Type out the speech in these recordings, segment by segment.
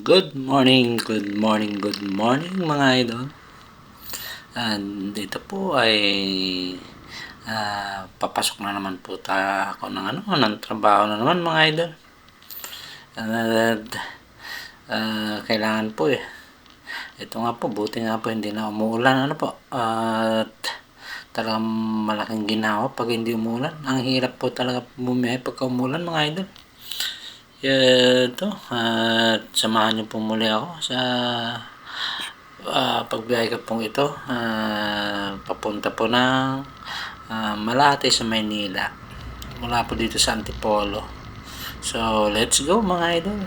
Good morning mga idol. Dito po ay papasok na naman po ako ng trabaho na naman mga idol. Kailangan po ito nga po, buti nga po hindi na umuulan at talagang malaking ginawa pag hindi umuulan. Ang hirap po talaga bumiyahe pagka umuulan mga idol. Ito, at samahan niyo po muli ako sa pagbiyahe ko pong ito, papunta po ng Malate sa Maynila, mula po dito sa Antipolo. So let's go mga idol.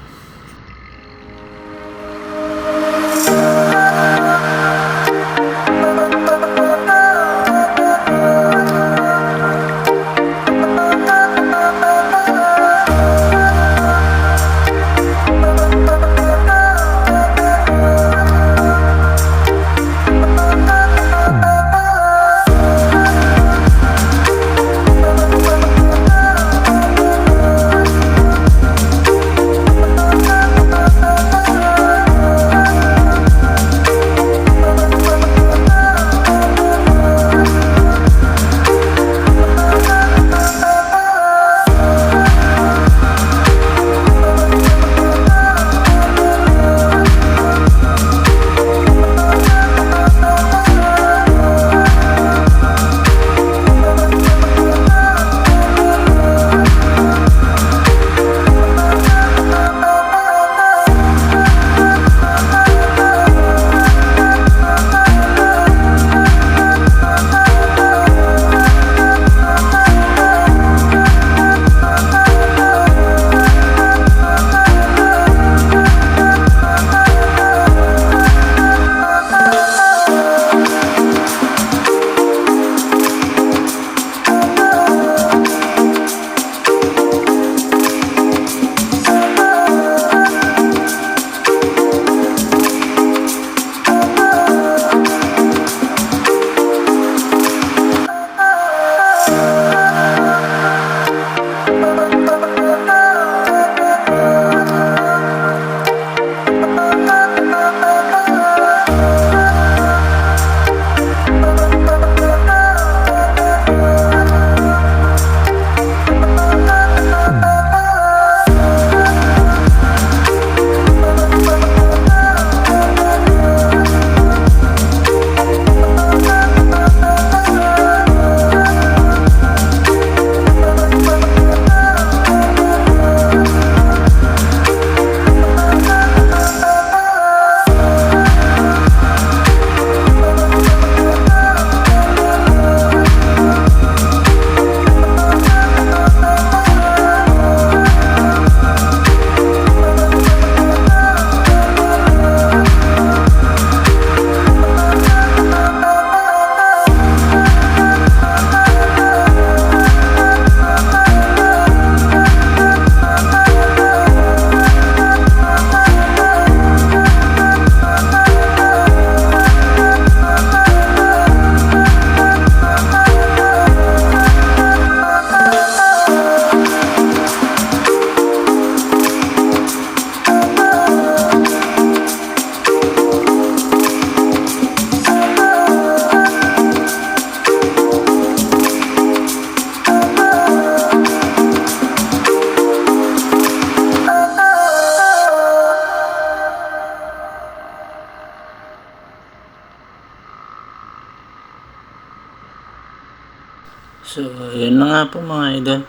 So, yun na nga po mga idol.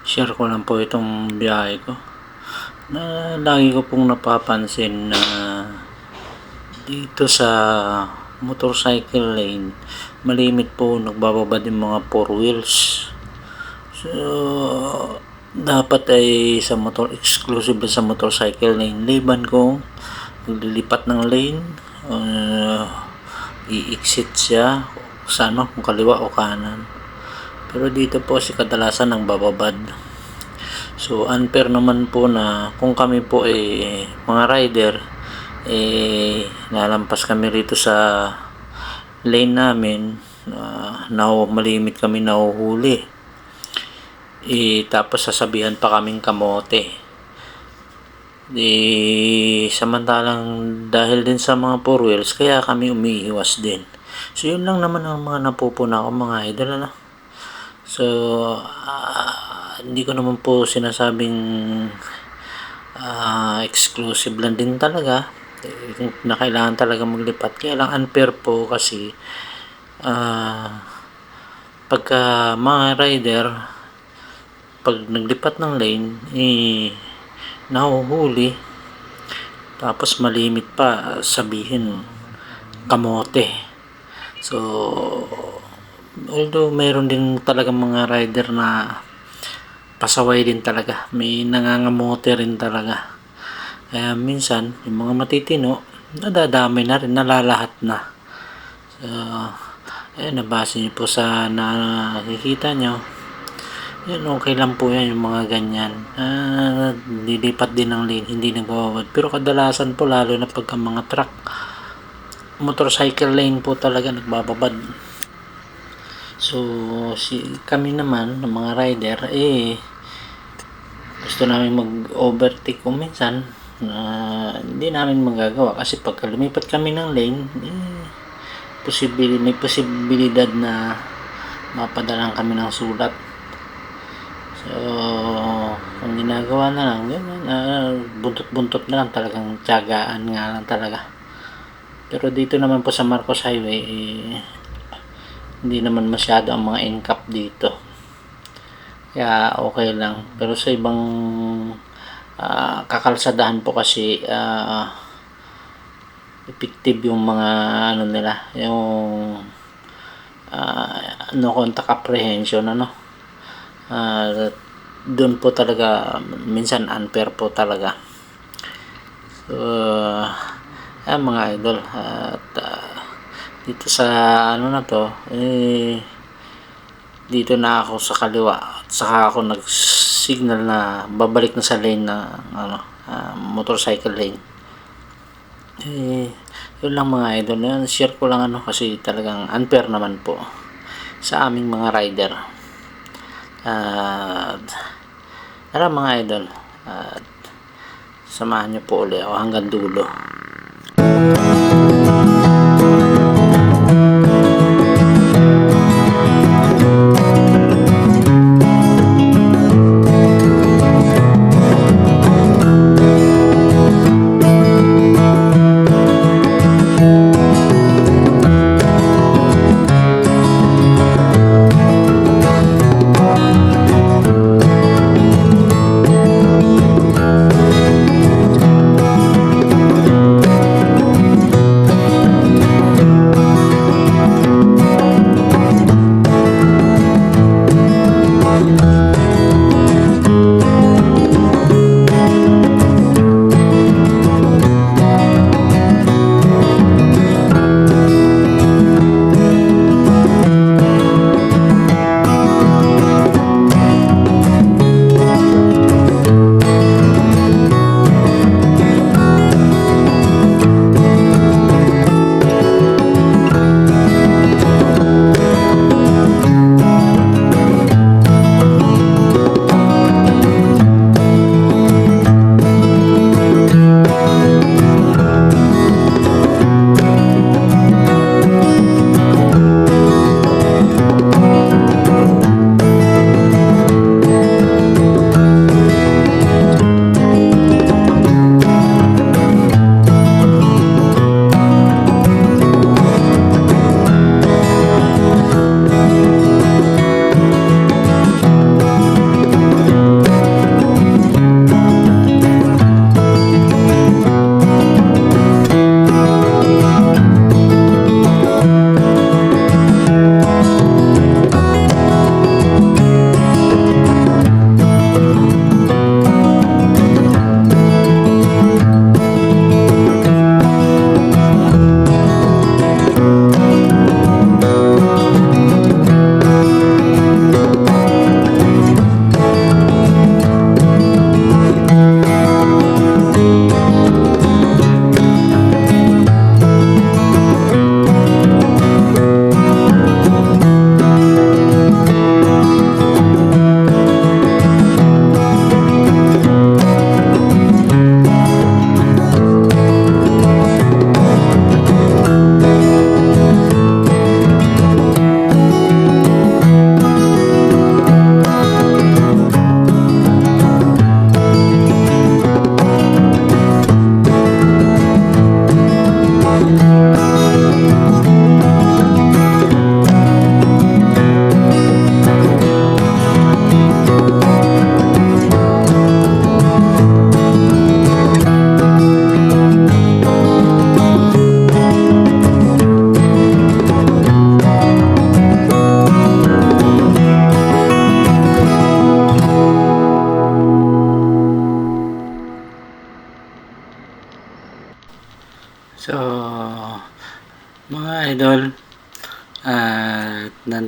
Share ko lang po itong biyahe ko. Na lagi ko pong napapansin na dito sa motorcycle lane, malimit po nagbababa din mga 4 wheels. So, dapat ay exclusive sa motorcycle lane. Liban kong naglilipat ng lane, i-exit siya sa kung kaliwa o kanan. Pero dito po si kadalasan ng bababad. So unfair naman po na kung kami po mga rider lalampas kami rito sa lane namin, malimit kami nahuhuli. Tapos sasabihan pa kaming kamote. Samantalang dahil din sa mga four wheels, kaya kami umiiwas din. So, yun lang naman ang mga napupuna ko mga idol, ano. So, hindi ko naman po sinasabing exclusive lang din talaga na kailangan talaga maglipat. Kaya lang unfair po kasi pagka mga rider, pag naglipat ng lane, nahuhuli, tapos malimit pa sabihin kamote. So, although mayroon din talaga mga rider na pasaway din talaga, may nangangamote rin talaga, kaya minsan yung mga matitino nadadamay na rin, nalalahat na. So, nabase nyo po sa nakikita nyo, yan, okay lang po yan, yung mga ganyan. Lilipat din ng lane, hindi nagwawad. Pero kadalasan po, lalo na pagka mga truck, motorcycle lane po talaga nagbababad. So, kami naman, ng mga rider, gusto namin mag-overtake kung minsan, hindi namin magagawa. Kasi pagka lumipat kami ng lane, may posibilidad na mapadalang kami ng sulat. So, ang ginagawa na lang, buntot-buntot na lang, talagang tiyagaan nga lang talaga. Pero dito naman po sa Marcos Highway, hindi naman masyado ang mga NCAP dito. Kaya okay lang. Pero sa ibang kakalsadahan po kasi, effective yung mga nila, yung no contact apprehension, doon po talaga minsan unfair po talaga. So, mga idol, at dito sa na to, dito na ako sa kaliwa at saka ako nag-signal na babalik na sa lane na motorcycle lane. Yun lang mga idol, share ko lang kasi talagang unfair naman po sa aming mga rider. Tara mga idol, samahan nyo po ulit ako hanggang dulo.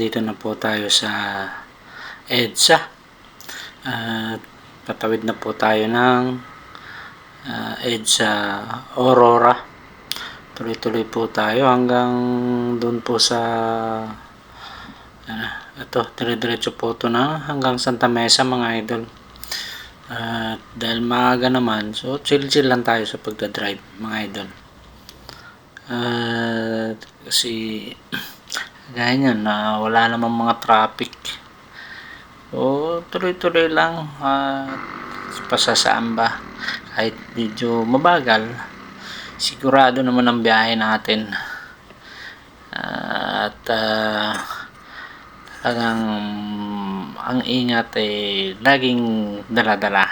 nandito na po tayo sa EDSA. At patawid na po tayo ng EDSA Aurora. Tuloy-tuloy po tayo hanggang doon po sa ito, dire-diretso po ito na hanggang Santa Mesa mga idol. Dahil maaga naman, so chill-chill lang tayo sa pagdadrive mga idol. Kasi ganyan na wala namang mga traffic, so tuloy-tuloy lang. Pasasaan ba kahit medyo mabagal, sigurado naman ang biyahe natin. Talagang ang ingat laging dala-dala.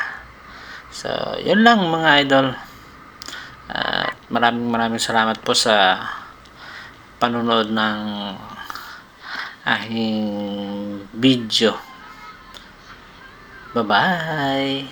So yun lang mga idol. Maraming salamat po sa panonood ng aking video. Bye bye.